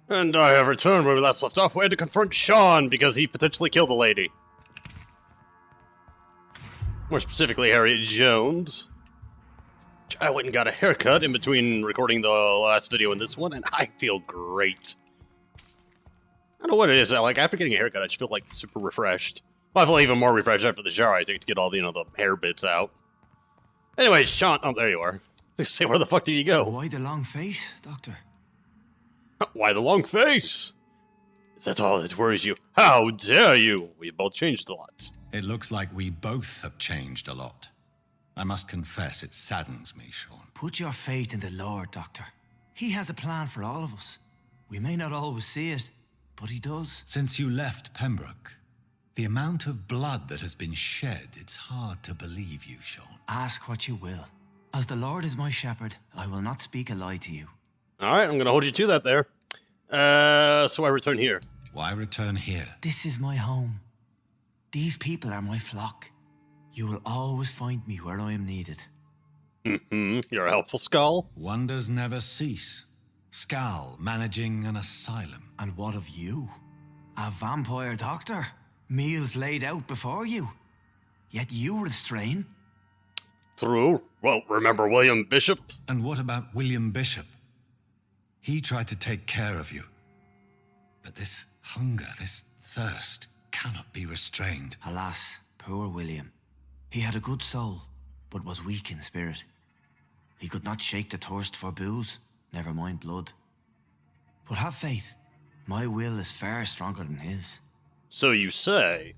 And I have returned where we last left off. We had to confront Sean because he potentially killed a lady. More specifically, Harriet Jones. I went and got a haircut in between recording the last video and this one, and I feel great. I don't know what it is. Like, after getting a haircut, I just feel like super refreshed. Well, I feel even more refreshed after the shower I take to get all the, the hair bits out. Anyways, Sean, oh, there you are. Say, where the fuck did you go? Why the long face, Doctor? Why the long face? Is that all that worries you? How dare you? We've both changed a lot. It looks like we both have changed a lot. I must confess, it saddens me, Sean. Put your faith in the Lord, Doctor. He has a plan for all of us. We may not always see it, but he does. Since you left Pembroke, the amount of blood that has been shed, it's hard to believe you, Sean. Ask what you will. As the Lord is my shepherd, I will not speak a lie to you. Alright, I'm gonna hold you to that there. So I return here. Why return here? This is my home. These people are my flock. You will always find me where I am needed. You're a helpful skull. Wonders never cease. Skal managing an asylum. And what of you? A vampire doctor? Meals laid out before you. Yet you restrain? True. Well, remember William Bishop? And what about William Bishop? He tried to take care of you. But this hunger, this thirst, cannot be restrained. Alas, poor William. He had a good soul, but was weak in spirit. He could not shake the thirst for booze, never mind blood. But have faith. My will is far stronger than his. So you say.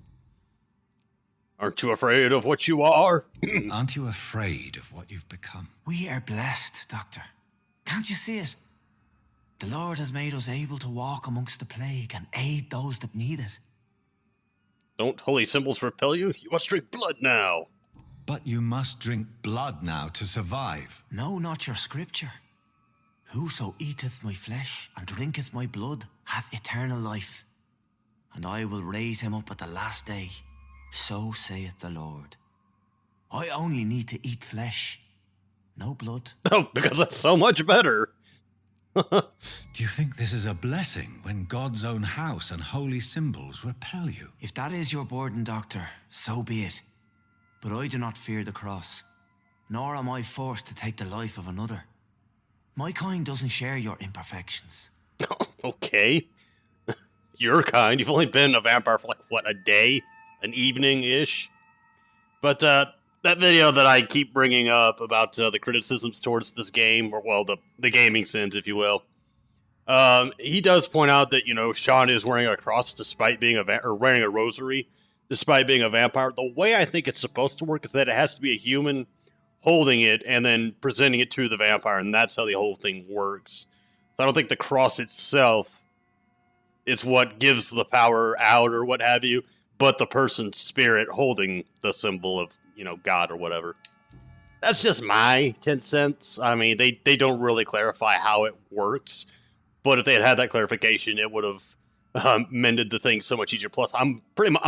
Aren't you afraid of what you are? Aren't you afraid of what you've become? We are blessed, Doctor. Can't you see it? The Lord has made us able to walk amongst the plague and aid those that need it. Don't holy symbols repel you? You must drink blood now. But you must drink blood now to survive. No, not your scripture. Whoso eateth my flesh and drinketh my blood hath eternal life, and I will raise him up at the last day. So saith the Lord. I only need to eat flesh, no blood. Oh, because that's so much better. Do you think this is a blessing when God's own house and holy symbols repel you? If that is your burden, Doctor, so be it. But I do not fear the cross, nor am I forced to take the life of another. My kind doesn't share your imperfections. Okay. Your kind. You've only been a vampire for, like, what, a day? An evening-ish? But, that video that I keep bringing up about the criticisms towards this game, or, well, the gaming sins, if you will, he does point out that, Sean is wearing a cross despite being or wearing a rosary despite being a vampire. The way I think it's supposed to work is that it has to be a human holding it and then presenting it to the vampire, and that's how the whole thing works. So I don't think the cross itself is what gives the power out or what have you, but the person's spirit holding the symbol of, God or whatever. That's just my 10 cents. I mean, they don't really clarify how it works, but if they had had that clarification, it would have mended the thing so much easier. Plus, I'm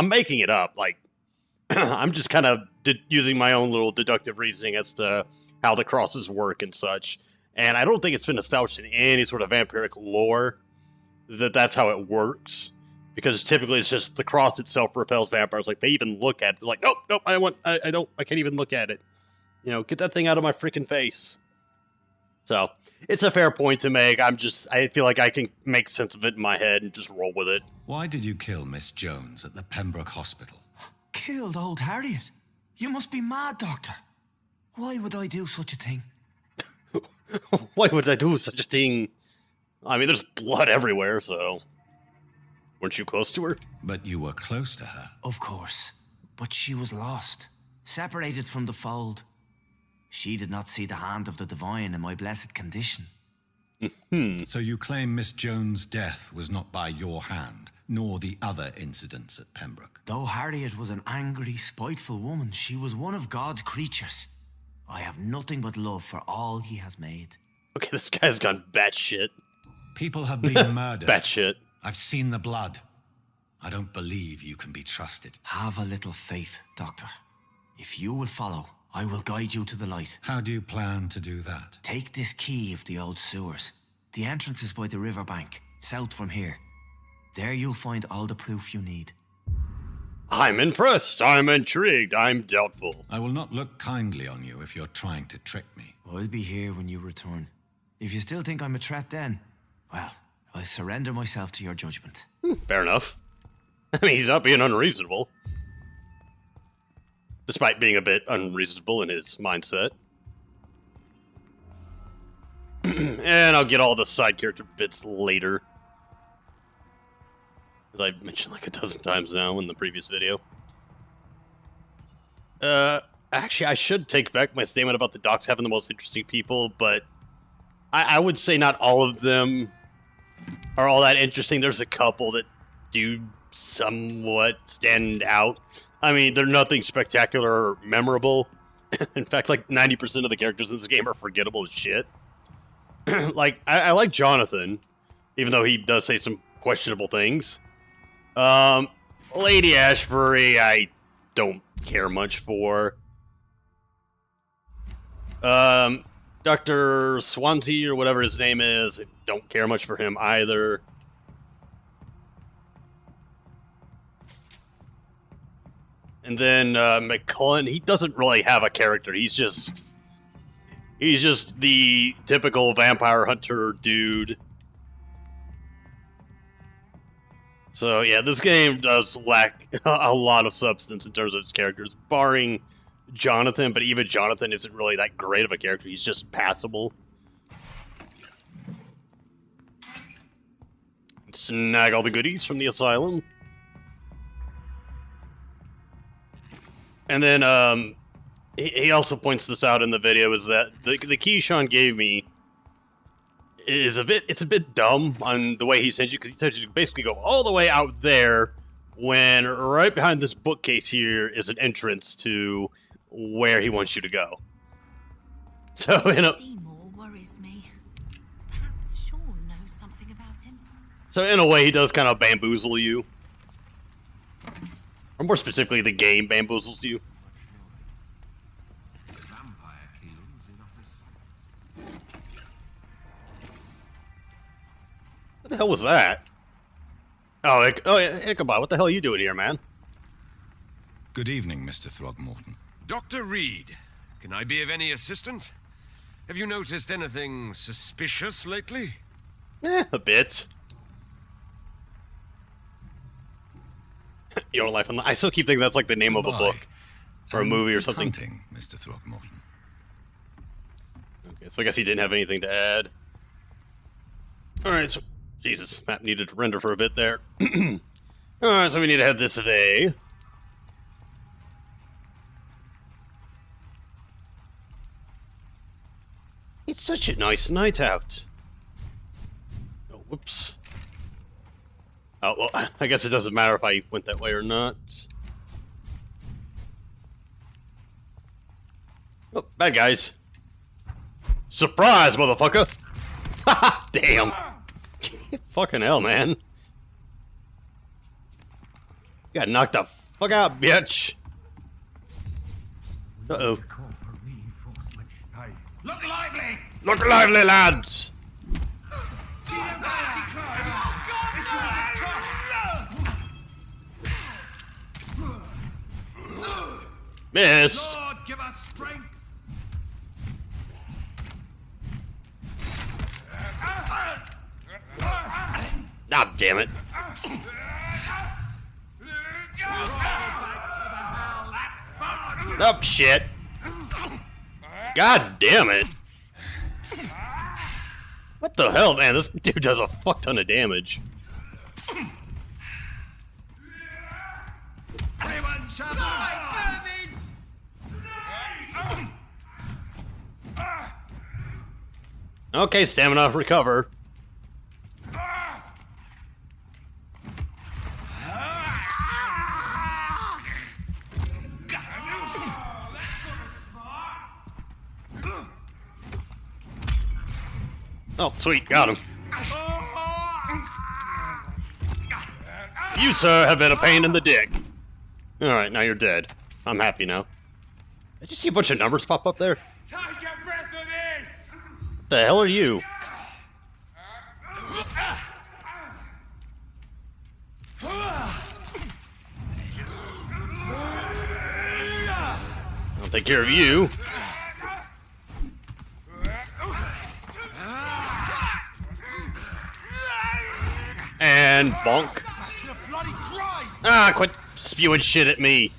making it up. Like, I'm just kind of using my own little deductive reasoning as to how the crosses work and such. And I don't think it's been established in any sort of vampiric lore that that's how it works. Because typically it's just the cross itself repels vampires. Like, they even look at it. They're like, nope, I can't even look at it. Get that thing out of my freaking face. So, it's a fair point to make. I feel like I can make sense of it in my head and just roll with it. Why did you kill Miss Jones at the Pembroke Hospital? Killed old Harriet? You must be mad, Doctor. Why would I do such a thing? Why would I do such a thing? I mean, there's blood everywhere, so... Weren't you close to her? But you were close to her. Of course. But she was lost. Separated from the fold. She did not see the hand of the divine in my blessed condition. So you claim Miss Jones' death was not by your hand, nor the other incidents at Pembroke? Though Harriet was an angry, spiteful woman, she was one of God's creatures. I have nothing but love for all he has made. Okay, this guy's gone batshit. People have been murdered. Batshit. I've seen the blood. I don't believe you can be trusted. Have a little faith, Doctor. If you will follow, I will guide you to the light. How do you plan to do that? Take this key of the old sewers. The entrance is by the riverbank. south from here. There you'll find all the proof you need. I'm impressed. I'm intrigued. I'm doubtful. I will not look kindly on you if you're trying to trick me. I'll be here when you return. If you still think I'm a threat then, well, I'll surrender myself to your judgment. Fair enough. I mean, he's not being unreasonable. Despite being a bit unreasonable in his mindset. And I'll get all the side character bits later. As I've mentioned like a dozen times now in the previous video. Actually, I should take back my statement about the docs having the most interesting people, but I would say not all of them are all that interesting. There's a couple that do somewhat stand out. I mean, they're nothing spectacular or memorable. In fact, like 90% of the characters in this game are forgettable as shit. Like, I like Jonathan, even though he does say some questionable things. Lady Ashbury, I don't care much for. Dr. Swansea, or whatever his name is, I don't care much for him either. And then, McCullen, he doesn't really have a character. He's just the typical vampire hunter dude. So yeah, this game does lack a lot of substance in terms of its characters, barring Jonathan, but even Jonathan isn't really that great of a character. He's just passable. Snag all the goodies from the asylum. And then, he also points this out in the video, is that the key Sean gave me is it's a bit dumb on the way he sends you, because he says you basically go all the way out there, when right behind this bookcase here is an entrance to where he wants you to go. So, Seymour worries me. Perhaps Sean knows something about him. So in a way, he does kind of bamboozle you. Or more specifically, the game bamboozles you. What the hell was that? Oh, Ichabod, what the hell are you doing here, man? Good evening, Mr. Throgmorton. Dr. Reed, can I be of any assistance? Have you noticed anything suspicious lately? A bit. Your Life on... I still keep thinking that's like the name of a book. Or a movie or something. Hunting, Mr. Throgmorton. Okay, so I guess he didn't have anything to add. Alright, so... Jesus, map needed to render for a bit there. Alright, so we need to head this way. It's such a nice night out. Oh, whoops. Oh, well, I guess it doesn't matter if I went that way or not. Oh, bad guys. Surprise, motherfucker! Haha, damn. Fucking hell, man. You got knocked the fuck out, bitch. Uh-oh. Look lively! Look lively, lads! See them guys close! This one's a tough! Miss! Lord, give us strength! Ah, damn it. Oh, shit. God damn it. What the hell, man? This dude does a fuck ton of damage. Anyone shall Okay, stamina, recover. Oh, sweet, got him. You, sir, have been a pain in the dick. Alright, now you're dead. I'm happy now. Did you see a bunch of numbers pop up there? take a breath of this! What the hell are you? Take care of you. And bonk. Ah, quit spewing shit at me.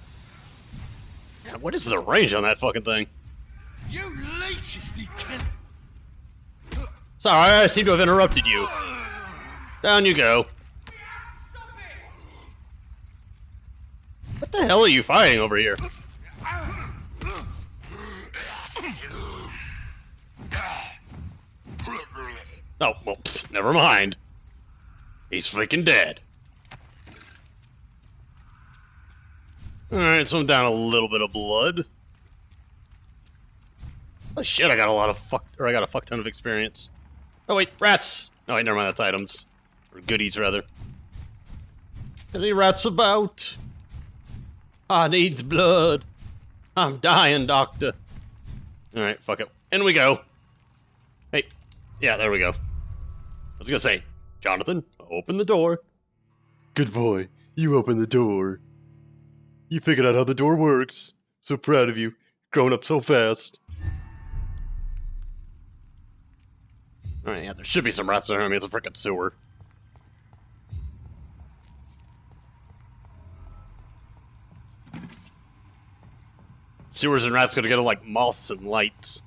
God, what is the range on that fucking thing? You leeches need killing. Sorry, I seem to have interrupted you. Down you go. What the hell are you fighting over here? Oh, well, pff, never mind. He's freaking dead. Alright, so I'm down a little bit of blood. Oh shit, I got a fuck ton of experience. Oh wait, rats! Oh wait, never mind, that's items. Or goodies, rather. Any rats about? I needs blood. I'm dying, doctor. Alright, fuck it. In we go. Hey, yeah, there we go. I was gonna say, Jonathan, open the door. Good boy, you open the door. You figured out how the door works. So proud of you, growing up so fast. Alright, yeah, there should be some rats there. I mean, it's a freaking sewer. Sewers and rats gotta get like moths and lights.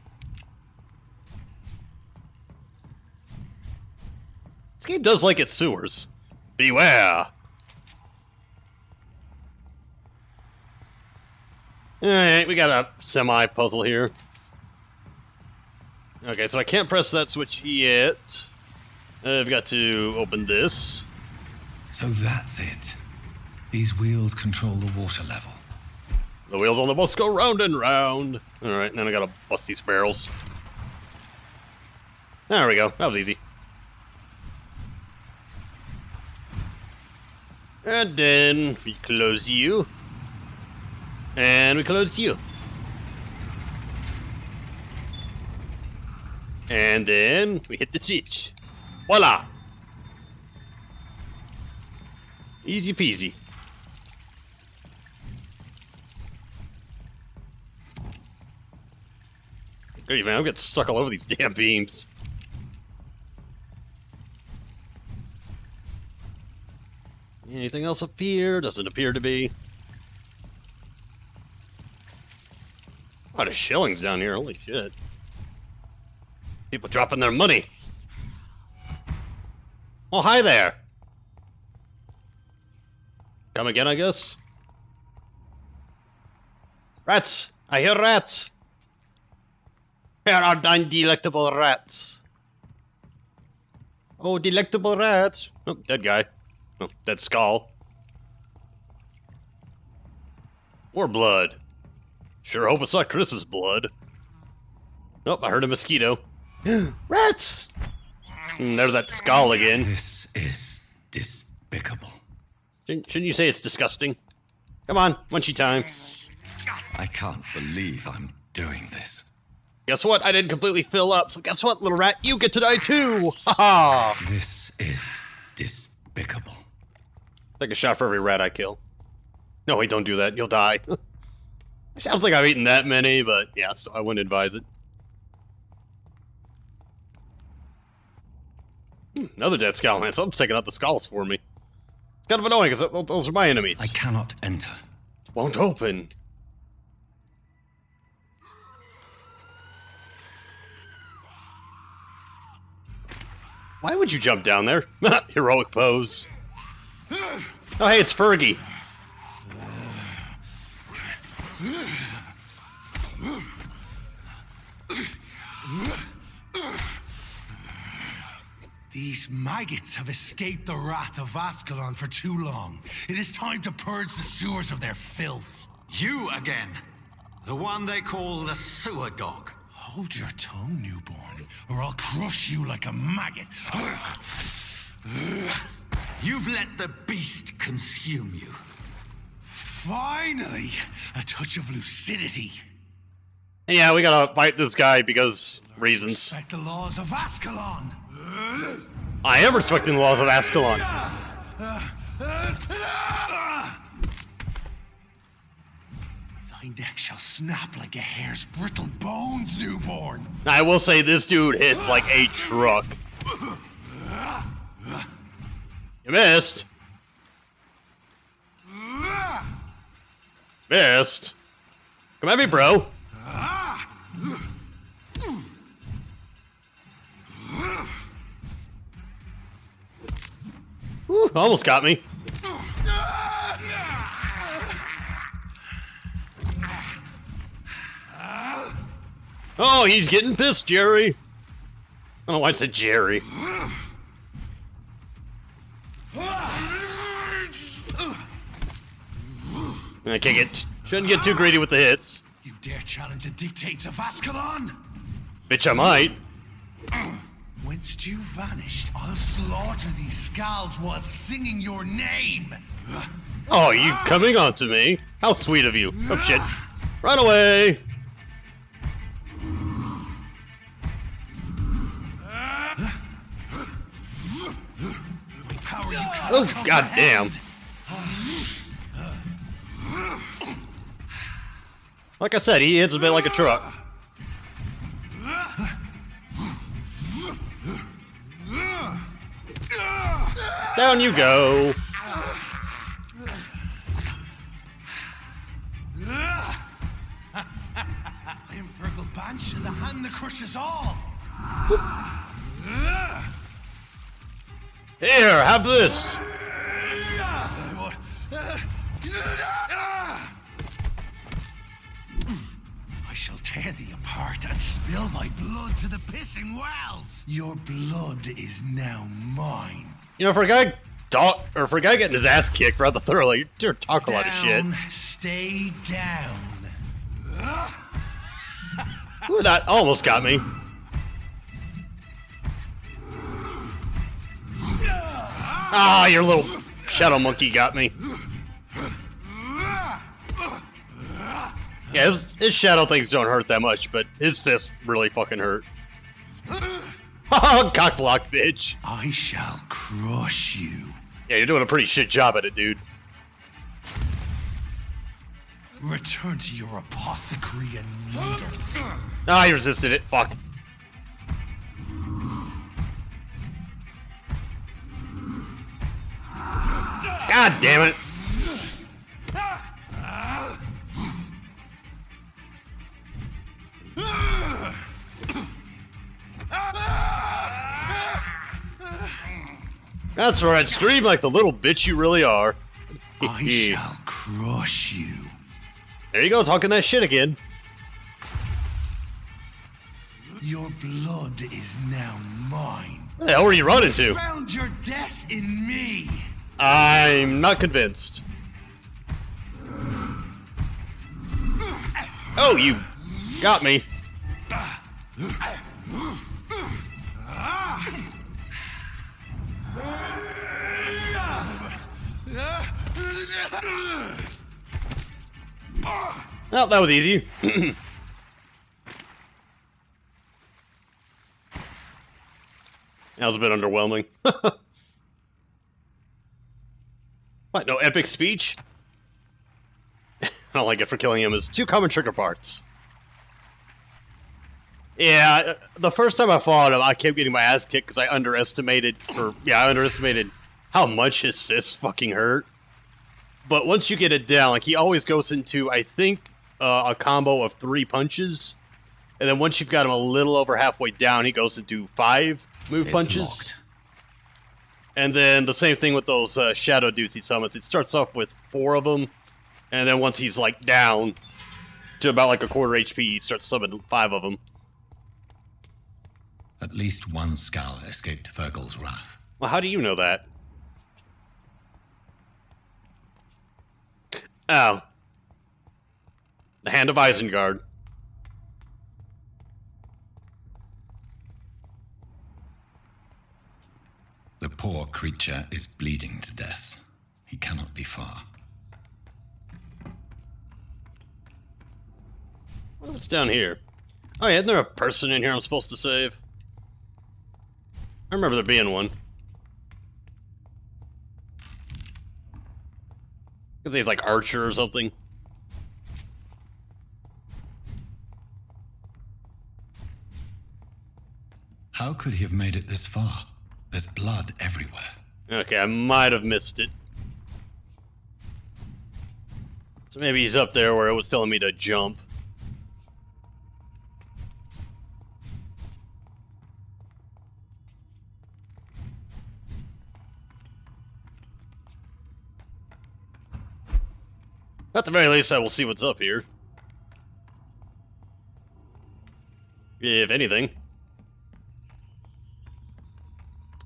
This game does like its sewers. Beware! Alright, we got a semi-puzzle here. Okay, so I can't press that switch yet. I've got to open this. So that's it. These wheels control the water level. The wheels on the bus go round and round. Alright, and then I gotta bust these barrels. There we go. That was easy. And then we close you. And we close you. And then we hit the switch. Voila! Easy peasy. Great, man, I'm getting stuck all over these damn beams. Anything else up here? Doesn't appear to be. A lot of shillings down here, holy shit. People dropping their money. Oh, hi there. Come again, I guess? Rats! I hear rats! Here are thine delectable rats. Oh, delectable rats. Oh, dead guy. Oh, dead skull. More blood. Sure hope it's not Chris's blood. Oh, I heard a mosquito. Rats! There's that skull again. This is despicable. Shouldn't you say it's disgusting? Come on, munchy time. I can't believe I'm doing this. Guess what? I didn't completely fill up, so guess what, little rat? You get to die too! Ha ha! This is despicable. Take a shot for every rat I kill. No, wait, don't do that. You'll die. I don't think I've eaten that many, but yeah, so I wouldn't advise it. Another dead skull, man. Someone's taking out the skulls for me. It's kind of annoying, because those are my enemies. I cannot enter. Won't open. Why would you jump down there? Heroic pose. Oh, hey, it's Fergie. These maggots have escaped the wrath of Ascalon for too long. It is time to purge the sewers of their filth. You again. The one they call the sewer dog. Hold your tongue, newborn, or I'll crush you like a maggot. You've let the beast consume you. Finally, a touch of lucidity. Yeah, we gotta fight this guy because reasons. Respect the laws of Ascalon. I am respecting the laws of Ascalon. Thy Thy neck shall snap like a hare's brittle bones, newborn. I will say this dude hits like a truck. You missed. Missed. Come at me, bro. Whew, almost got me. Oh, he's getting pissed, Jerry. I don't know why I said Jerry. I shouldn't get too greedy with the hits. You dare challenge the dictates of Ascalon? Bitch, I might. Whence you vanished, I'll slaughter these scalds while singing your name. Oh, you coming on to me? How sweet of you. Oh, shit. Run away. Oh, goddamn. Like I said, he hits a bit like a truck. Down you go. I am Fergie Banch, the hand that crushes all. Here, have this. I shall tear thee apart and spill thy blood to the pissing wells. Your blood is now mine. You know, for a guy getting his ass kicked rather thoroughly, you talk a lot of shit. Stay down. Ooh, that almost got me. Ah, your little shadow monkey got me. Yeah, his shadow things don't hurt that much, but his fists really fucking hurt. Haha, cock block, bitch. I shall crush you. Yeah, you're doing a pretty shit job at it, dude. Return to your apothecary and needles. Ah, you resisted it. Fuck. God damn it. That's right, scream like the little bitch you really are. I shall crush you. There you go, talking that shit again. Your blood is now mine. Where the hell were you running to? Found your death in me. I'm not convinced. Oh, you got me. Well, that was easy. That was a bit underwhelming. What, no epic speech? I don't like it for killing him. It's 2 common trigger parts. Yeah, the first time I fought him, I kept getting my ass kicked because I underestimated how much his fists fucking hurt. But once you get it down, like, he always goes into, I think, a combo of 3 punches. And then once you've got him a little over halfway down, he goes into 5 move punches. Locked. And then the same thing with those shadow dudes he summons. It starts off with 4 of them. And then once he's, like, down to about, like, a quarter HP, he starts summoning 5 of them. At least one skull escaped Fergal's wrath. Well, how do you know that? Oh. The Hand of Isengard. The poor creature is bleeding to death. He cannot be far. What's down here? Oh yeah, isn't there a person in here I'm supposed to save? I remember there being one. His name's like Archer or something. How could he have made it this far? There's blood everywhere. Okay, I might have missed it. So maybe he's up there where it was telling me to jump. At the very least, I will see what's up here. If anything.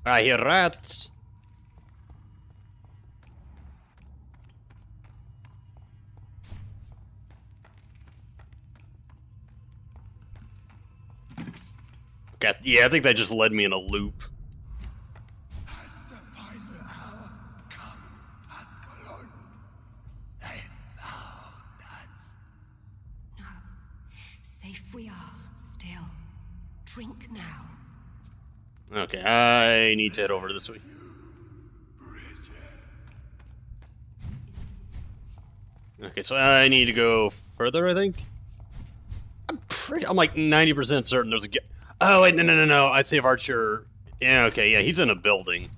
I hear rats. Okay, yeah, I think that just led me in a loop. Safe we are, still. Drink now. Okay, I need to head over this way. Okay, so I need to go further, I think? I'm like 90% certain there's a... Oh, wait, no. I save Archer. Yeah, okay, yeah, he's in a building.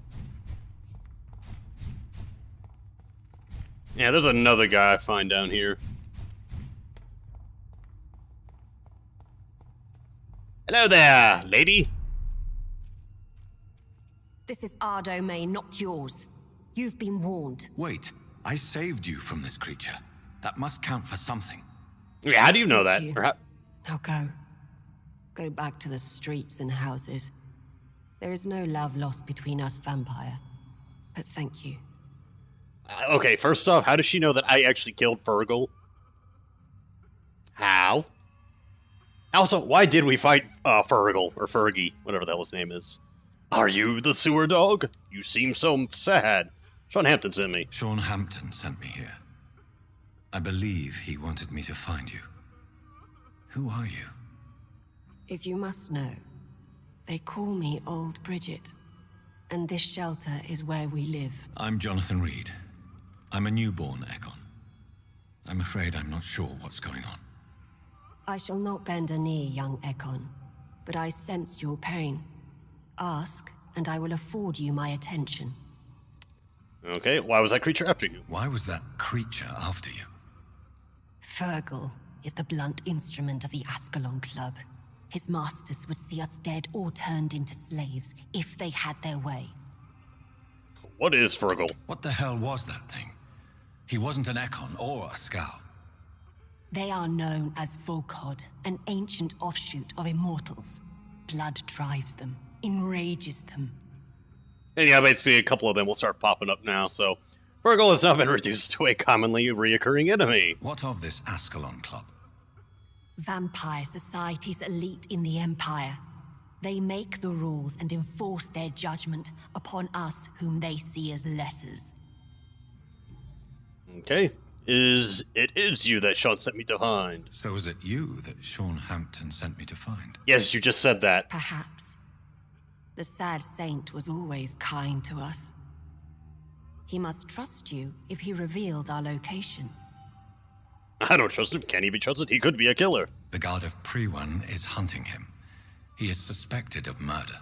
Yeah, there's another guy I find down here. Hello there, lady. This is our domain, not yours. You've been warned. Wait, I saved you from this creature. That must count for something. Yeah, how do you know that? Thank you. Or how... Now go. Go back to the streets and houses. There is no love lost between us, Vampire. But thank you. Okay, first off, how does she know that I actually killed Fergie? How? Also, why did we fight Fergie, or Fergie, whatever the hell his name is? Are you the sewer dog? You seem so sad. Sean Hampton sent me. Sean Hampton sent me here. I believe he wanted me to find you. Who are you? If you must know, they call me Old Bridget. And this shelter is where we live. I'm Jonathan Reed. I'm a newborn Ekon. I'm afraid I'm not sure what's going on. I shall not bend a knee, young Ekon, but I sense your pain. Ask, and I will afford you my attention. Okay, why was that creature after you? Why was that creature after you? Fergie is the blunt instrument of the Ascalon Club. His masters would see us dead or turned into slaves if they had their way. What is Fergie? What the hell was that thing? He wasn't an Ekon or a Scout. They are known as Volkod, an ancient offshoot of immortals. Blood drives them, enrages them. And yeah, basically a couple of them will start popping up now, so... Fergie has now been reduced to a commonly reoccurring enemy. What of this Ascalon Club? Vampire society's elite in the Empire. They make the rules and enforce their judgment upon us whom they see as lessers. Okay. It is you that Sean sent me to find. So is it you that Sean Hampton sent me to find? Yes, you just said that. Perhaps. The sad saint was always kind to us. He must trust you if he revealed our location. I don't trust him. Can he be trusted? He could be a killer. The guard of Prewan is hunting him. He is suspected of murder.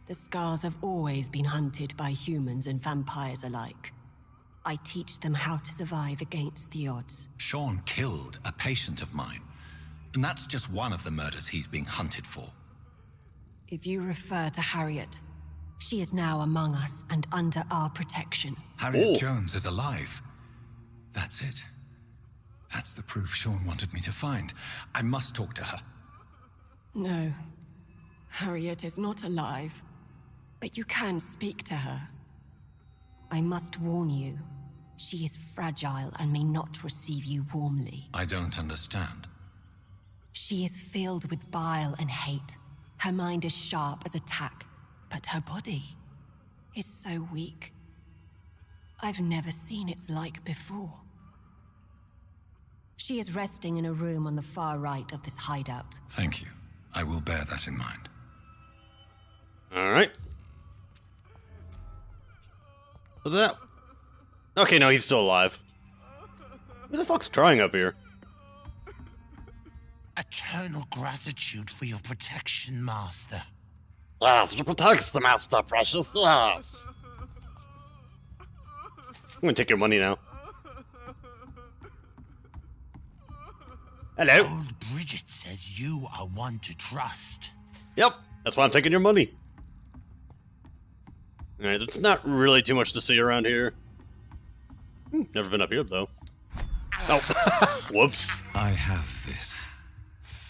The Scars have always been hunted by humans and vampires alike. I teach them how to survive against the odds. Sean killed a patient of mine. And that's just one of the murders he's being hunted for. If you refer to Harriet, she is now among us and under our protection. Harriet Jones is alive. That's it. That's the proof Sean wanted me to find. I must talk to her. No. Harriet is not alive. But you can speak to her. I must warn you. She is fragile and may not receive you warmly. I don't understand. She is filled with bile and hate. Her mind is sharp as a tack, but her body is so weak. I've never seen its like before. She is resting in a room on the far right of this hideout. Thank you. I will bear that in mind. Alright. What's that? Okay, no, he's still alive. Who the fuck's crying up here? Eternal gratitude for your protection, Master. Yes, you protect the master, precious. Yes. I'm gonna take your money now. Hello. Old Bridget says you are one to trust. Yep, that's why I'm taking your money. Alright, there's not really too much to see around here. Never been up here, though. Oh, whoops. I have this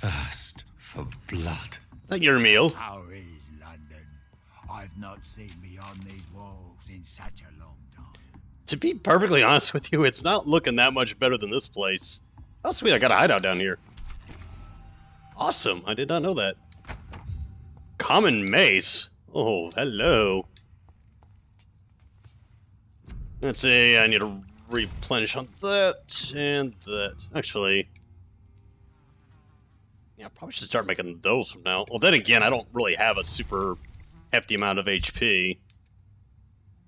thirst for blood. Is that your meal? How is London? I've not seen beyond these walls in such a long time. To be perfectly honest with you, it's not looking that much better than this place. Oh, sweet, I got a hideout down here. Awesome, I did not know that. Common mace. Oh, hello. Let's see, I need to replenish on that and that. Actually, yeah, I probably should start making those from now. Well, then again, I don't really have a super hefty amount of HP.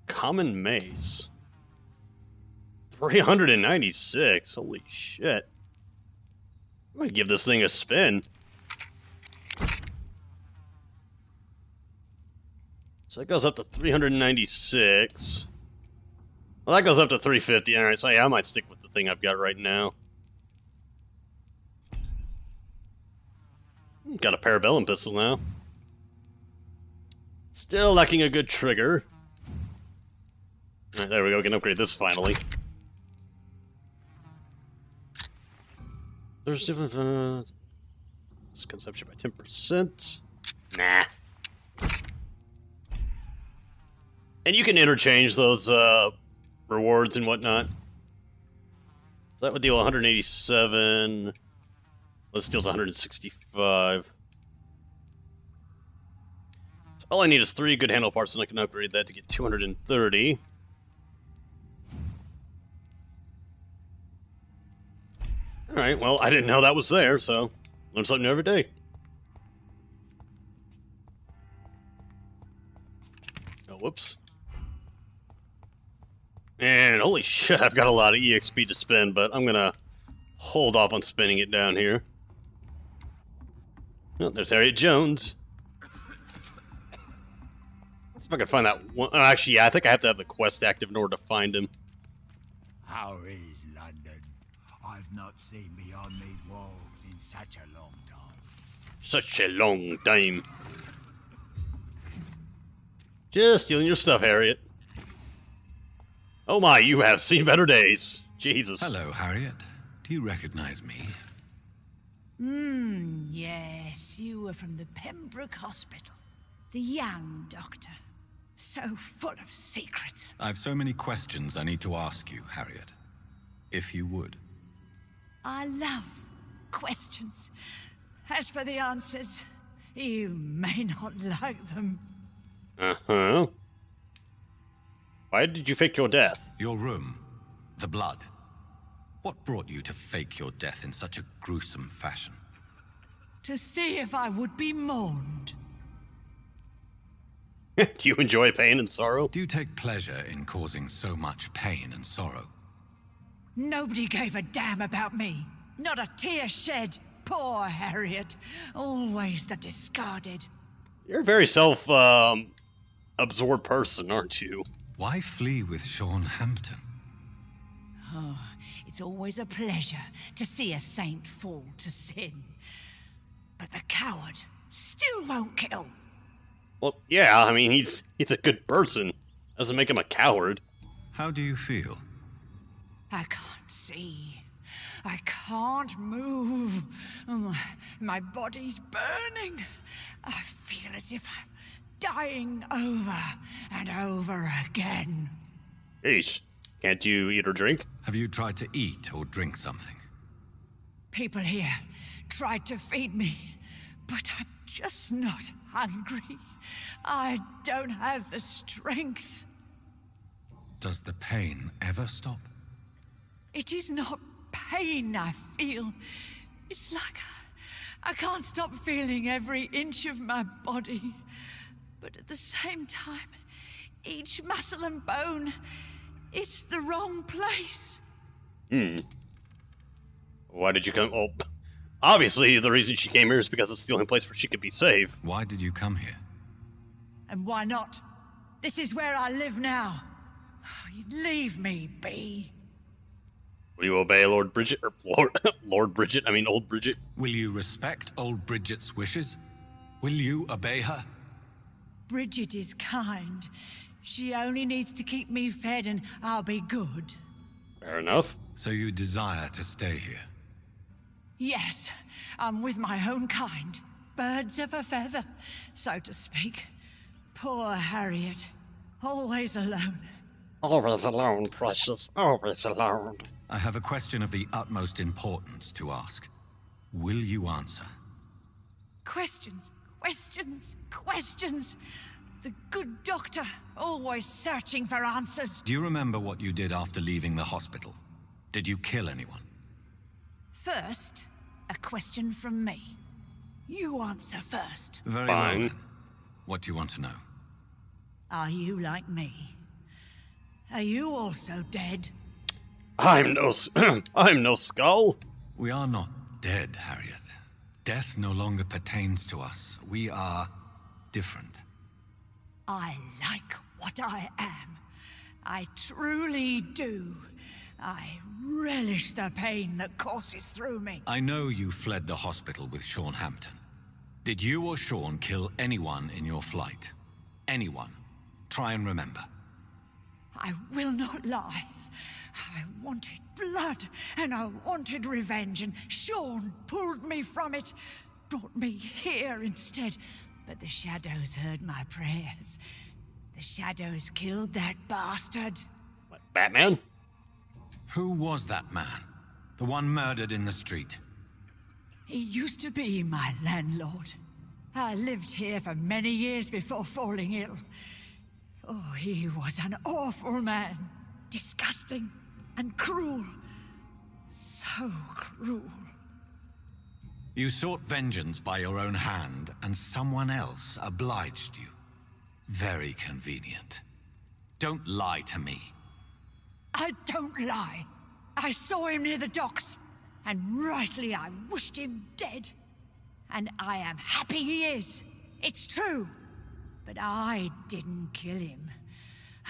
Common mace. 396. Holy shit. I'm gonna give this thing a spin. So that goes up to 396. Well, that goes up to 350. Alright, so yeah, I might stick with the thing I've got right now. Got a parabellum pistol now. Still lacking a good trigger. Alright, there we go. We can upgrade this finally. There's different consumption by 10%. Nah. And you can interchange those rewards and whatnot. So that would deal 187. This deals 165. So all I need is 3 good handle parts, and I can upgrade that to get 230. Alright, well, I didn't know that was there, so learn something new every day. Oh, whoops. And holy shit, I've got a lot of EXP to spend, but I'm gonna hold off on spending it down here. Oh, there's Harriet Jones. Let's see if I can find that one. Oh, actually, yeah, I think I have to have the quest active in order to find him. How is London? I've not seen beyond these walls in such a long time. Such a long time. Just stealing your stuff, Harriet. Oh my, you have seen better days. Jesus. Hello, Harriet. Do you recognize me? Yes, you were from the Pembroke Hospital. The young doctor. So full of secrets. I've so many questions I need to ask you, Harriet. If you would. I love questions. As for the answers, you may not like them. Uh-huh. Why did you fake your death? Your room. The blood. What brought you to fake your death in such a gruesome fashion? To see if I would be mourned. Do you enjoy pain and sorrow? Do you take pleasure in causing so much pain and sorrow? Nobody gave a damn about me. Not a tear shed. Poor Harriet. Always the discarded. You're a very absorbed person, aren't you? Why flee with Sean Hampton? Oh, it's always a pleasure to see a saint fall to sin. But the coward still won't kill. Well, yeah, I mean, he's a good person. Doesn't make him a coward. How do you feel? I can't see. I can't move. My body's burning. I feel as if I'm dying over and over again. Yeesh. Can't you eat or drink? Have you tried to eat or drink something? People here tried to feed me, but I'm just not hungry. I don't have the strength. Does the pain ever stop? It is not pain I feel. It's like I can't stop feeling every inch of my body. But at the same time, each muscle and bone is the wrong place. Why did you come? Oh, obviously the reason she came here is because it's the only place where she could be safe. Why did you come here? And why not? This is where I live now. Leave me be. Will you obey Lord Bridget? Or Lord Bridget? I mean, Old Bridget? Will you respect old Bridget's wishes? Will you obey her? Bridget is kind. She only needs to keep me fed and I'll be good. Fair enough. So you desire to stay here? Yes, I'm with my own kind. Birds of a feather, so to speak. Poor Harriet. Always alone. Always alone, precious. Always alone. I have a question of the utmost importance to ask. Will you answer? Questions, questions, questions. The good doctor, always searching for answers. Do you remember what you did after leaving the hospital? Did you kill anyone? First, a question from me. You answer first. Very Fine. well then. What do you want to know? Are you like me? Are you also dead? I'm no skull. We are not dead, Harriet. Death no longer pertains to us. We are different. I like what I am. I truly do. I relish the pain that courses through me. I know you fled the hospital with Sean Hampton. Did you or Sean kill anyone in your flight? Anyone? Try and remember. I will not lie. I wanted blood, and I wanted revenge, and Sean pulled me from it, brought me here instead. But the shadows heard my prayers. The shadows killed that bastard. What, Batman? Who was that man? The one murdered in the street? He used to be my landlord. I lived here for many years before falling ill. Oh, he was an awful man. Disgusting and cruel. So cruel. You sought vengeance by your own hand, and someone else obliged you. Very convenient. Don't lie to me. I don't lie. I saw him near the docks, and rightly I wished him dead. And I am happy he is. It's true. But I didn't kill him.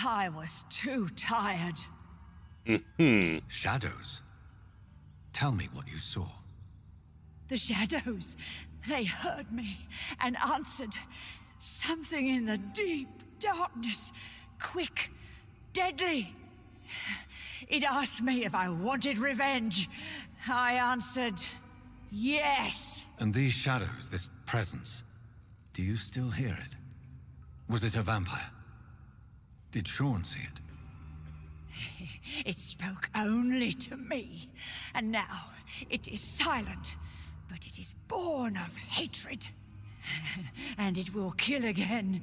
I was too tired. Shadows? Tell me what you saw. The shadows, they heard me and answered. Something in the deep darkness, quick, deadly. It asked me if I wanted revenge. I answered, yes. And these shadows, this presence, do you still hear it? Was it a vampire? Did Sean see it? It spoke only to me, and now it is silent, but it is born of hatred. And it will kill again.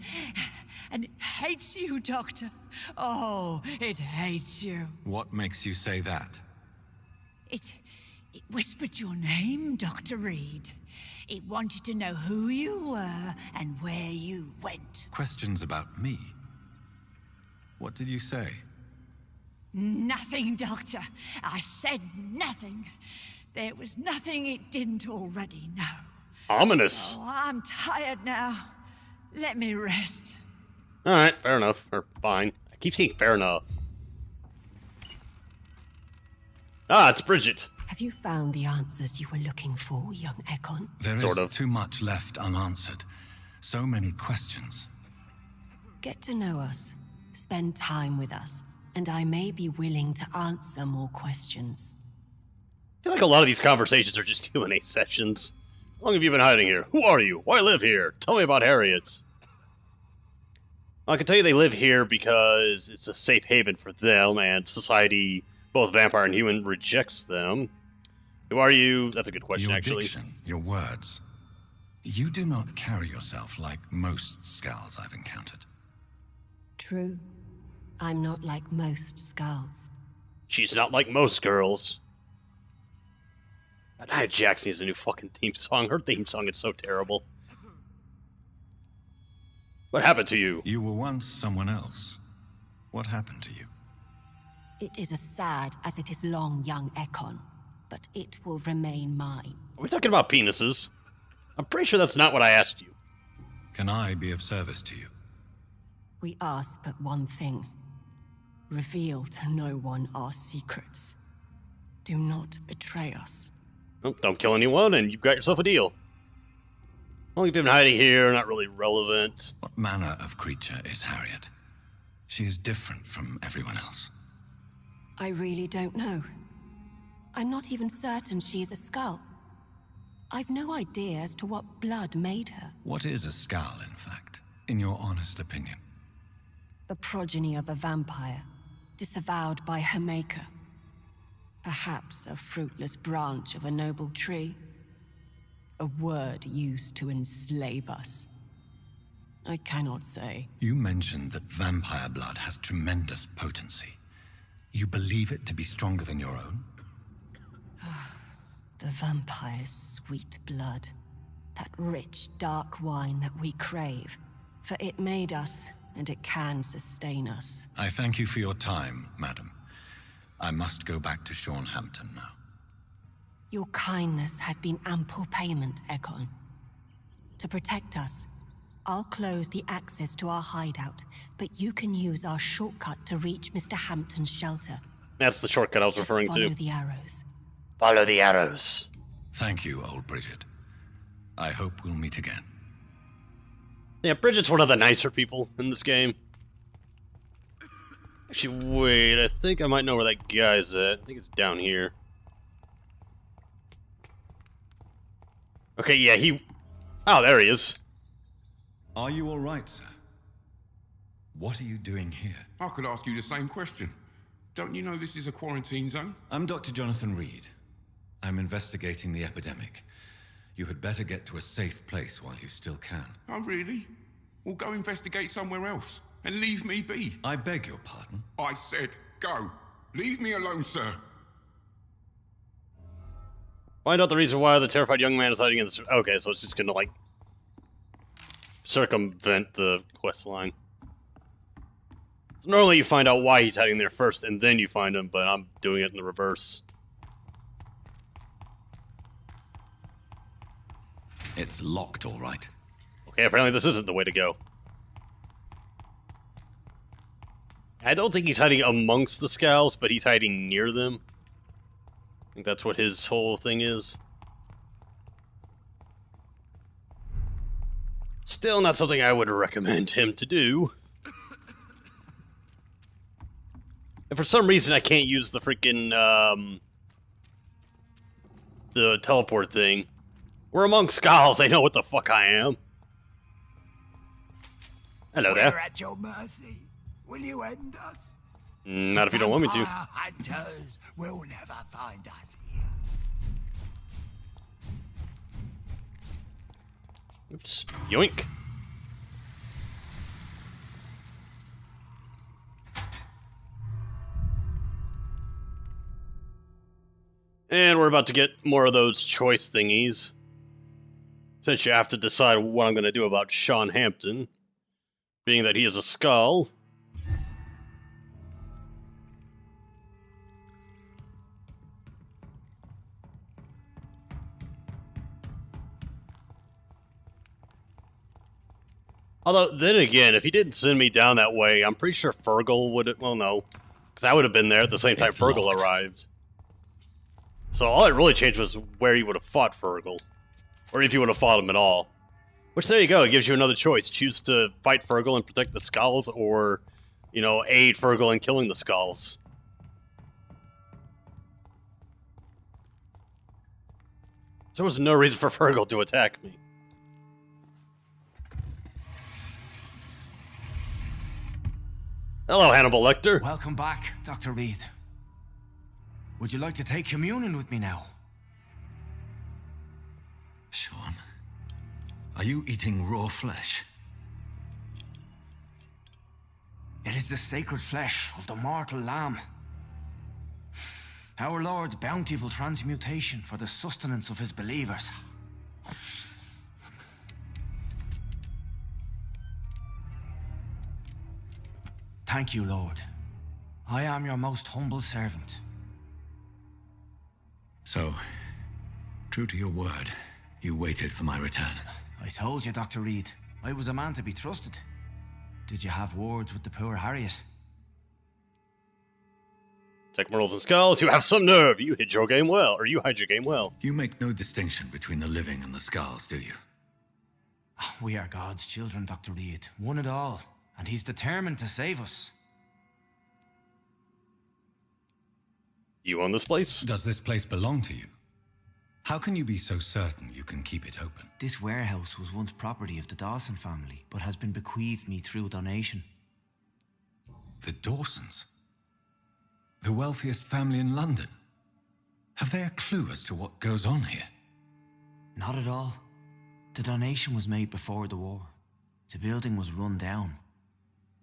And it hates you, Doctor. Oh, it hates you. What makes you say that? It whispered your name, Dr. Reed. It wanted to know who you were and where you went. Questions about me? What did you say? Nothing, Doctor. I said nothing. There was nothing it didn't already know. Ominous. Oh, I'm tired now. Let me rest. Alright, fair enough. Or fine. I keep saying fair enough. Ah, it's Bridget. Have you found the answers you were looking for, young Ekon? There is Sort of. too much left unanswered. So many questions. Get to know us. Spend time with us. And I may be willing to answer more questions. I feel like a lot of these conversations are just Q&A sessions. How long have you been hiding here? Who are you? Why live here? Tell me about Harriet. I can tell you they live here because it's a safe haven for them, and society, both vampire and human, rejects them. Who are you? That's a good question, Your actually. diction, your words. You do not carry yourself like most Skulls I've encountered. True. I'm not like most Skulls. She's not like most girls. Nia Jax needs a new fucking theme song. Her theme song is so terrible. What happened to you? You were once someone else. What happened to you? It is as sad as it is long, young Ekon, but it will remain mine. Are we talking about penises? I'm pretty sure that's not what I asked you. Can I be of service to you? We ask but one thing. Reveal to no one our secrets. Do not betray us. Nope, don't kill anyone, and you've got yourself a deal. Well, you've been hiding here, not really relevant. What manner of creature is Harriet? She is different from everyone else. I really don't know. I'm not even certain she is a skull. I've no idea as to what blood made her. What is a skull, in fact, in your honest opinion? The progeny of a vampire, disavowed by her maker. Perhaps a fruitless branch of a noble tree. A word used to enslave us. I cannot say. You mentioned that vampire blood has tremendous potency. You believe it to be stronger than your own? The vampire's sweet blood. That rich, dark wine that we crave. For it made us, and it can sustain us. I thank you for your time, madam. I must go back to Hampton now. Your kindness has been ample payment, Ekon. To protect us, I'll close the access to our hideout, but you can use our shortcut to reach Mr. Hampton's shelter. That's the shortcut I was Just referring follow to. the arrows. Follow the arrows. Thank you, old Bridget. I hope we'll meet again. Yeah, Bridget's one of the nicer people in this game. Actually, wait, I think I might know where that guy's at. I think it's down here. Okay, yeah, oh, there he is. Are you all right, sir? What are you doing here? I could ask you the same question. Don't you know this is a quarantine zone? I'm Dr. Jonathan Reed. I'm investigating the epidemic. You had better get to a safe place while you still can. Oh, really? Well, go investigate somewhere else and leave me be. I beg your pardon? I said go. Leave me alone, sir. Find out the reason why the terrified young man is hiding in this. Okay, so it's just gonna, like, circumvent the quest line. So normally you find out why he's hiding there first, and then you find him, but I'm doing it in the reverse. It's locked, all right. Okay, apparently this isn't the way to go. I don't think he's hiding amongst the skulls, but he's hiding near them. I think that's what his whole thing is. Still not something I would recommend him to do. And for some reason I can't use the freaking, the teleport thing. We're among skulls, they know what the fuck I am. Hello there. We're at your mercy. Will you end us? Not if you don't want me to. Vampire hunters will never find us here. Oops. Yoink. And we're about to get more of those choice thingies. Since you have to decide what I'm going to do about Sean Hampton, being that he is a skull. Although, then again, if he didn't send me down that way, I'm pretty sure Fergie would have... Well, no. Because I would have been there at the same time It's Fergie locked. arrived. So all it really changed was where he would have fought Fergie. Or if he would have fought him at all. Which, there you go. It gives you another choice. Choose to fight Fergie and protect the skulls, or, you know, aid Fergie in killing the skulls. There was no reason for Fergie to attack me. Hello, Hannibal Lecter. Welcome back, Dr. Reed. Would you like to take communion with me now? Sean, are you eating raw flesh? It is the sacred flesh of the mortal lamb. Our Lord's bountiful transmutation for the sustenance of his believers. Thank you, Lord. I am your most humble servant. So, true to your word, you waited for my return. I told you, Dr. Reed, I was a man to be trusted. Did you have words with the poor Harriet? Take mortals and skulls, you have some nerve. You hid your game well, or you hide your game well. You make no distinction between the living and the skulls, do you? We are God's children, Dr. Reed. One and all. And he's determined to save us. You own this place? Does this place belong to you? How can you be so certain you can keep it open? This warehouse was once property of the Dawson family, but has been bequeathed me through donation. The Dawsons? The wealthiest family in London? Have they a clue as to what goes on here? Not at all. The donation was made before the war. The building was run down.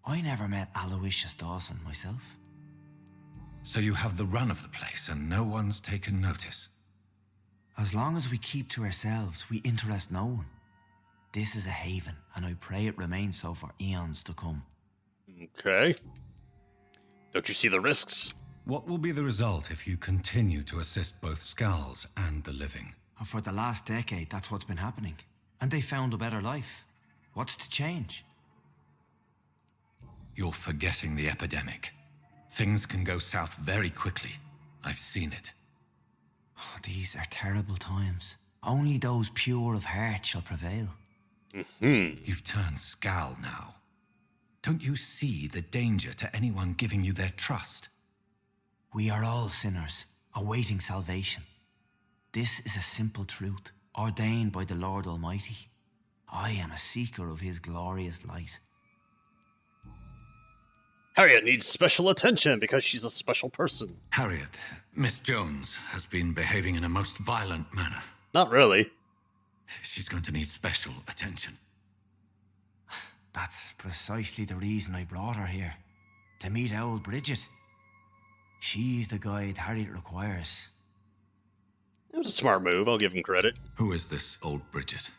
I never met Aloysius Dawson myself. So you have the run of the place and no one's taken notice? As long as we keep to ourselves, we interest no one. This is a haven, and I pray it remains so for eons to come. Okay. Don't you see the risks? What will be the result if you continue to assist both Skulls and the living? For the last decade, that's what's been happening. And they found a better life. What's to change? You're forgetting the epidemic. Things can go south very quickly. I've seen it. Oh, these are terrible times. Only those pure of heart shall prevail. You've turned Skull now. Don't you see the danger to anyone giving you their trust? We are all sinners, awaiting salvation. This is a simple truth, ordained by the Lord Almighty. I am a seeker of his glorious light. Harriet needs special attention because she's a special person. Harriet, Miss Jones, has been behaving in a most violent manner. Not really. She's going to need special attention. That's precisely the reason I brought her here. To meet old Bridget. She's the guide Harriet requires. It was a smart move, I'll give him credit. Who is this old Bridget?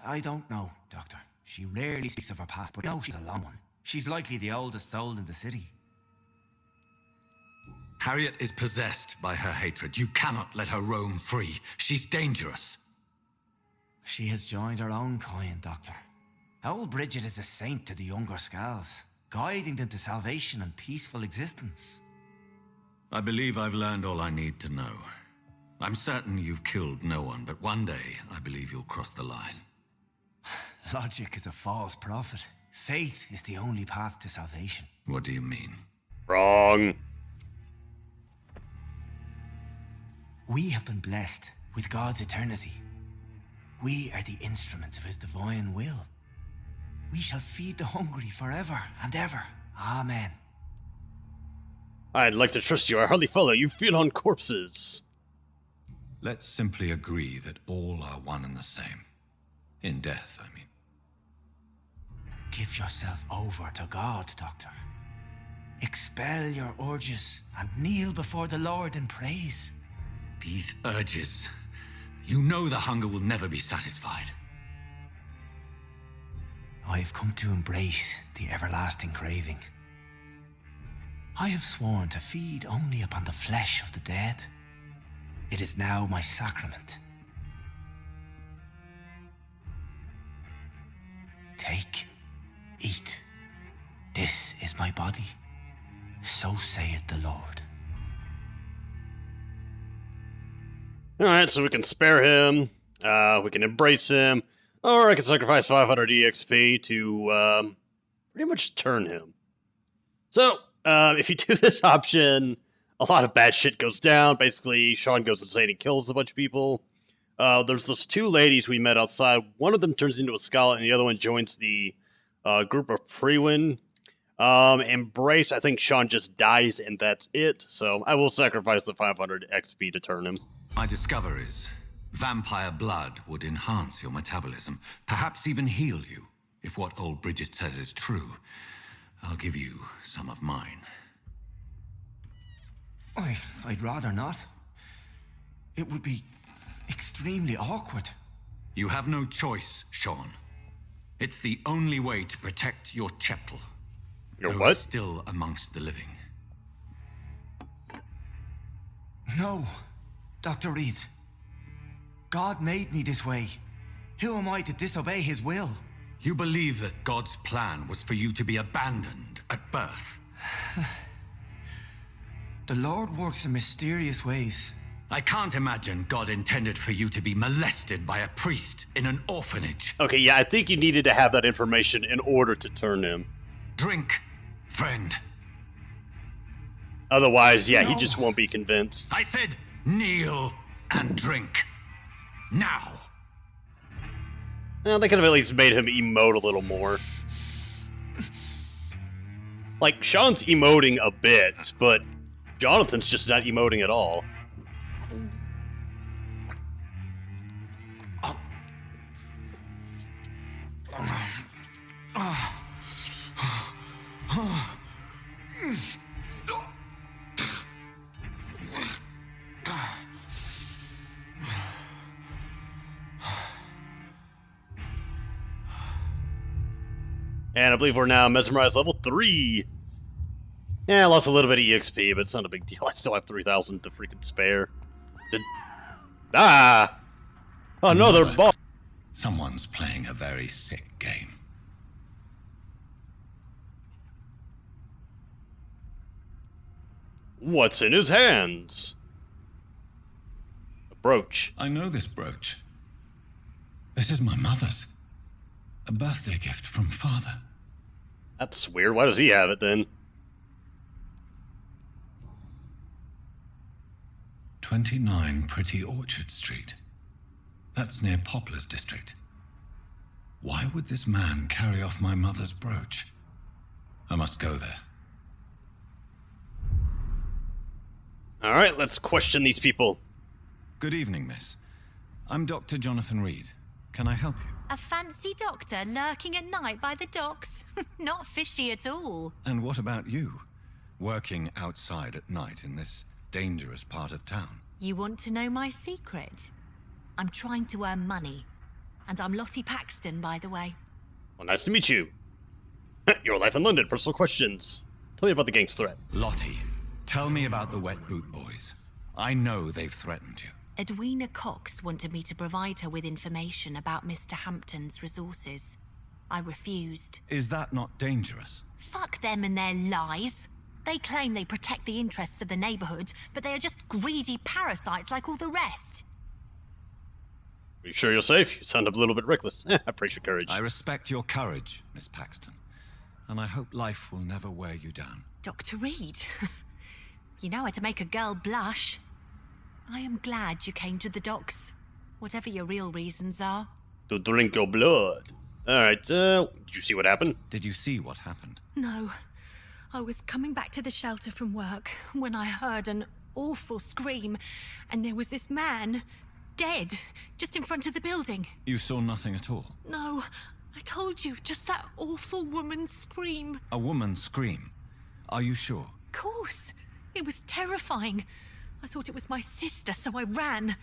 I don't know, Doctor. She rarely speaks of her past, but I know she's a long one. She's likely the oldest soul in the city. Harriet is possessed by her hatred. You cannot let her roam free. She's dangerous. She has joined her own kind, Doctor. Old Bridget is a saint to the younger Skulls, guiding them to salvation and peaceful existence. I believe I've learned all I need to know. I'm certain you've killed no one, but one day I believe you'll cross the line. Logic is a false prophet. Faith is the only path to salvation. What do you mean? Wrong. We have been blessed with God's eternity. We are the instruments of his divine will. We shall feed the hungry forever and ever. Amen. I'd like to trust you. I hardly follow. You feed on corpses. Let's simply agree that all are one and the same. In death, I mean. Give yourself over to God, Doctor. Expel your urges and kneel before the Lord in praise. These urges. You know the hunger will never be satisfied. I have come to embrace the everlasting craving. I have sworn to feed only upon the flesh of the dead. It is now my sacrament. Take, eat. This is my body. So saith the Lord. Alright, so we can spare him, we can embrace him, or I can sacrifice 500 EXP to pretty much turn him. So, if you do this option, a lot of bad shit goes down. Basically, Sean goes insane and kills a bunch of people. There's those two ladies we met outside. One of them turns into a skull, and the other one joins the group of Prewin. Embrace, I think Sean just dies, and that's it. So I will sacrifice the 500 XP to turn him. My discoveries. Vampire blood would enhance your metabolism, perhaps even heal you. If what old Bridget says is true, I'll give you some of mine. I'd rather not. It would be extremely awkward. You have no choice, Sean. It's the only way to protect your chetl. Your Those what? still amongst the living. No, Dr. Reed. God made me this way. Who am I to disobey his will? You believe that God's plan was for you to be abandoned at birth? The Lord works in mysterious ways. I can't imagine God intended for you to be molested by a priest in an orphanage. Okay, yeah, I think you needed to have that information in order to turn him. Drink, friend. Otherwise, yeah, he No. just won't be convinced. I said kneel and drink. Now. Well, they could have at least made him emote a little more. Like, Sean's emoting a bit, but Jonathan's just not emoting at all. And I believe we're now mesmerized level 3. Yeah, I lost a little bit of EXP, but it's not a big deal. I still have 3,000 to freaking spare. Ah! Another boss! Someone's playing a very sick game. What's in his hands? A brooch. I know this brooch. This is my mother's. A birthday gift from father. That's weird. Why does he have it then? 29 Pretty Orchard Street. That's near Poplar's district. Why would this man carry off my mother's brooch? I must go there. Alright, let's question these people. Good evening, miss. I'm Dr. Jonathan Reed. Can I help you? A fancy doctor lurking at night by the docks? Not fishy at all. And what about you? Working outside at night in this dangerous part of town? You want to know my secret? I'm trying to earn money. And I'm Lottie Paxton, by the way. Well, nice to meet you. Your life in London, personal questions. Tell me about the gang's threat. Lottie, tell me about the Wet Boot Boys. I know they've threatened you. Edwina Cox wanted me to provide her with information about Mr. Hampton's resources. I refused. Is that not dangerous? Fuck them and their lies. They claim they protect the interests of the neighborhood, but they are just greedy parasites like all the rest. Are you sure you're safe? You sound a little bit reckless. I praise your courage. I respect your courage, Miss Paxton. And I hope life will never wear you down. Dr. Reed, you know how to make a girl blush. I am glad you came to the docks, whatever your real reasons are. To drink your blood. Alright, did you see what happened? Did you see what happened? No. I was coming back to the shelter from work when I heard an awful scream, and there was this man, dead, just in front of the building. You saw nothing at all? No, I told you, just that awful woman's scream. A woman's scream? Are you sure? Of course. It was terrifying. I thought it was my sister, so I ran.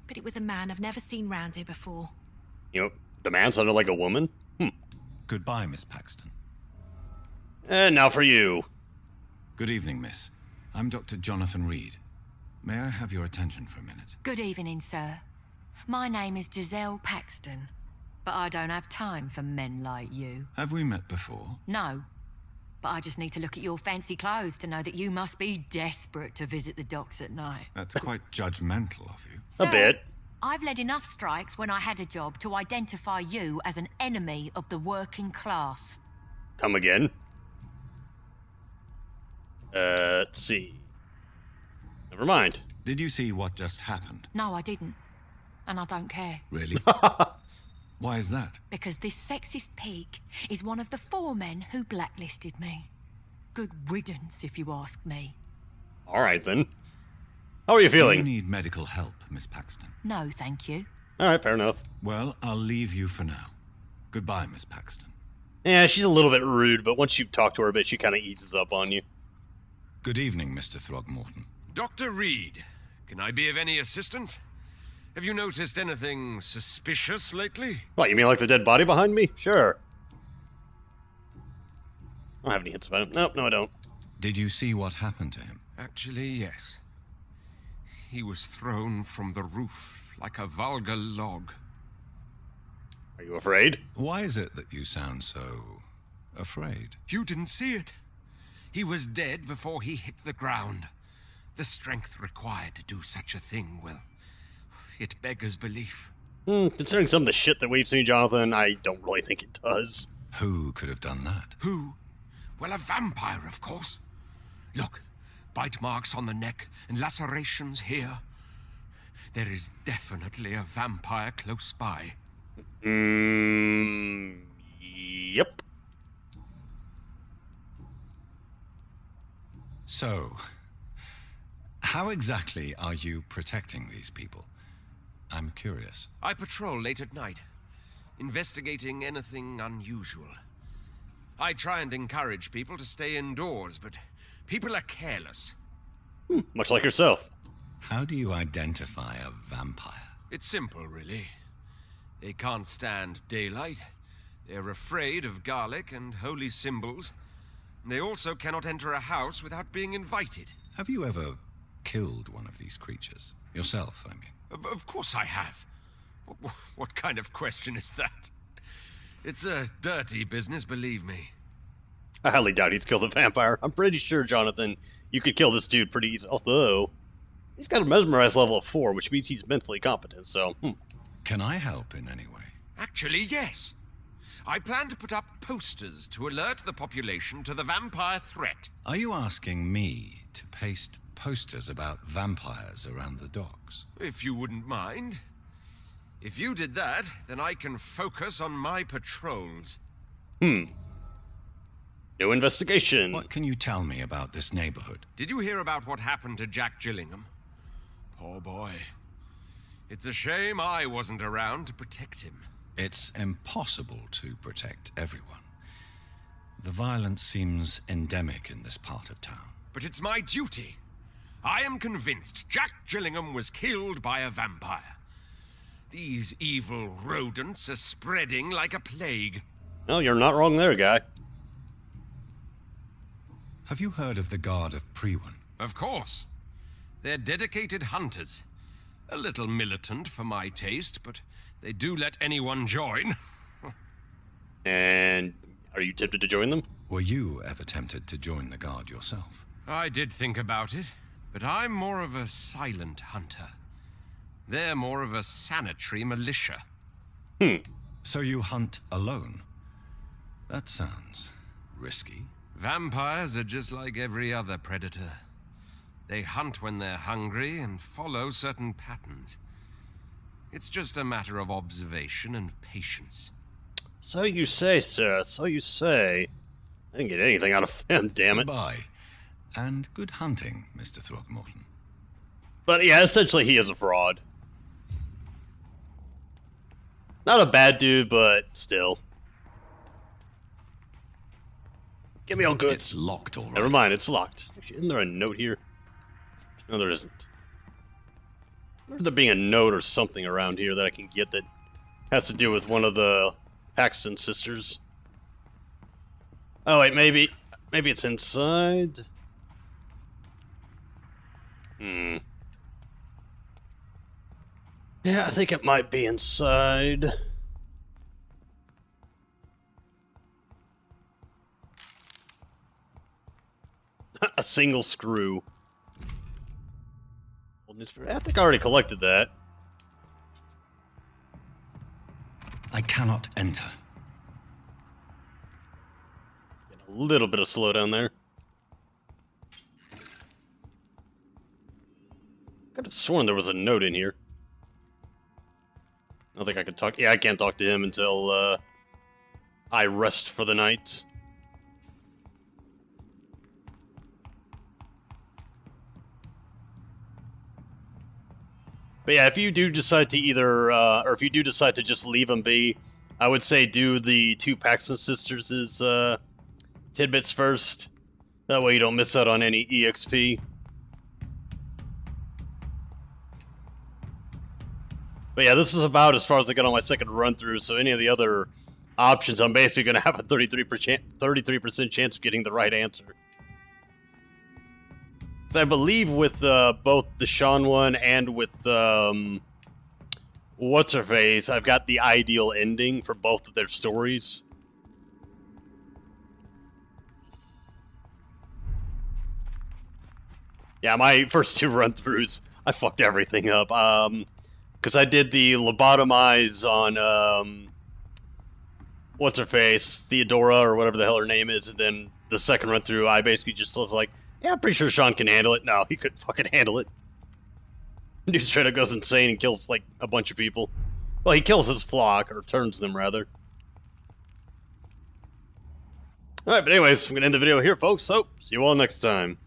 But it was a man I've never seen round here before. You know, the man sounded like a woman? Goodbye, Miss Paxton. And now for you. Good evening, miss. I'm Dr. Jonathan Reed. May I have your attention for a minute? Good evening, sir. My name is Giselle Paxton, but I don't have time for men like you. Have we met before? No, but I just need to look at your fancy clothes to know that you must be desperate to visit the docks at night. That's quite judgmental of you. Sir, A bit. I've led enough strikes when I had a job to identify you as an enemy of the working class. Come again. Let's see. Never mind. Did you see what just happened? No, I didn't. And I don't care. Really? Why is that? Because this sexist pig is one of the 4 men who blacklisted me. Good riddance, if you ask me. Alright then. How are you Do feeling? you need medical help, Miss Paxton? No, thank you. Alright, fair enough. Well, I'll leave you for now. Goodbye, Miss Paxton. Yeah, she's a little bit rude, but once you talk to her a bit, she kind of eases up on you. Good evening, Mr. Throgmorton. Dr. Reed, can I be of any assistance? Have you noticed anything suspicious lately? What, you mean like the dead body behind me? Sure. I don't have any hints about him. Nope, no I don't. Did you see what happened to him? Actually, yes. He was thrown from the roof like a vulgar log. Are you afraid? Why is it that you sound so afraid? You didn't see it. He was dead before he hit the ground. The strength required to do such a thing, well, it beggars belief. Considering some of the shit that we've seen, Jonathan, I don't really think it does. Who could have done that? Who? Well, a vampire, of course. Look, bite marks on the neck and lacerations here. There is definitely a vampire close by. Yep. So, how exactly are you protecting these people? I'm curious. I patrol late at night, investigating anything unusual. I try and encourage people to stay indoors, but people are careless. Much like yourself. How do you identify a vampire? It's simple, really. They can't stand daylight. They're afraid of garlic and holy symbols. They also cannot enter a house without being invited. Have you ever killed one of these creatures? Yourself, I mean. Of course I have. What kind of question is that? It's a dirty business, believe me. I highly doubt he's killed a vampire. I'm pretty sure, Jonathan, you could kill this dude pretty easily. Although, he's got a mesmerized level of 4, which means he's mentally competent, so, Can I help in any way? Actually, yes. I plan to put up posters to alert the population to the vampire threat. Are you asking me to paste posters about vampires around the docks? If you wouldn't mind. If you did that, then I can focus on my patrols. No investigation. What can you tell me about this neighborhood? Did you hear about what happened to Jack Gillingham? Poor boy. It's a shame I wasn't around to protect him. It's impossible to protect everyone. The violence seems endemic in this part of town. But it's my duty. I am convinced Jack Gillingham was killed by a vampire. These evil rodents are spreading like a plague. Well, you're not wrong there, guy. Have you heard of the Guard of Priwen? Of course. They're dedicated hunters. A little militant for my taste, but they do let anyone join. And are you tempted to join them? Were you ever tempted to join the Guard yourself? I did think about it, but I'm more of a silent hunter. They're more of a sanitary militia. So you hunt alone? That sounds risky. Vampires are just like every other predator. They hunt when they're hungry and follow certain patterns. It's just a matter of observation and patience. So you say, sir. So you say. I didn't get anything out of him, damn it. Goodbye. And good hunting, Mr. Throckmorton. But yeah, essentially he is a fraud. Not a bad dude, but still. Get me all good. It's locked, all right. Never mind, it's locked. Actually, isn't there a note here? No, there isn't. I remember there being a note or something around here that I can get that has to do with one of the Paxton sisters. Oh wait, maybe it's inside. Yeah, I think it might be inside. A single screw. I think I already collected that. I cannot enter. Get a little bit of slowdown there. Could have sworn there was a note in here. I don't think I could talk. Yeah, I can't talk to him until I rest for the night. But yeah, if you do decide to either, or if you do decide to just leave them be, I would say do the two Paxton sisters' tidbits first. That way you don't miss out on any EXP. But yeah, this is about as far as I got on my second run through, so any of the other options, I'm basically going to have a 33% chance of getting the right answer. So I believe with both the Sean one and with What's-Her-Face, I've got the ideal ending for both of their stories. Yeah, my first 2 run-throughs, I fucked everything up. Because I did the lobotomize on, What's-Her-Face, Theodora, or whatever the hell her name is, and then the second run-through, I basically just was like, yeah, I'm pretty sure Sean can handle it. No, he couldn't fucking handle it. Dude straight up goes insane and kills, like, a bunch of people. Well, he kills his flock, or turns them, rather. Alright, but anyways, I'm going to end the video here, folks, so see you all next time.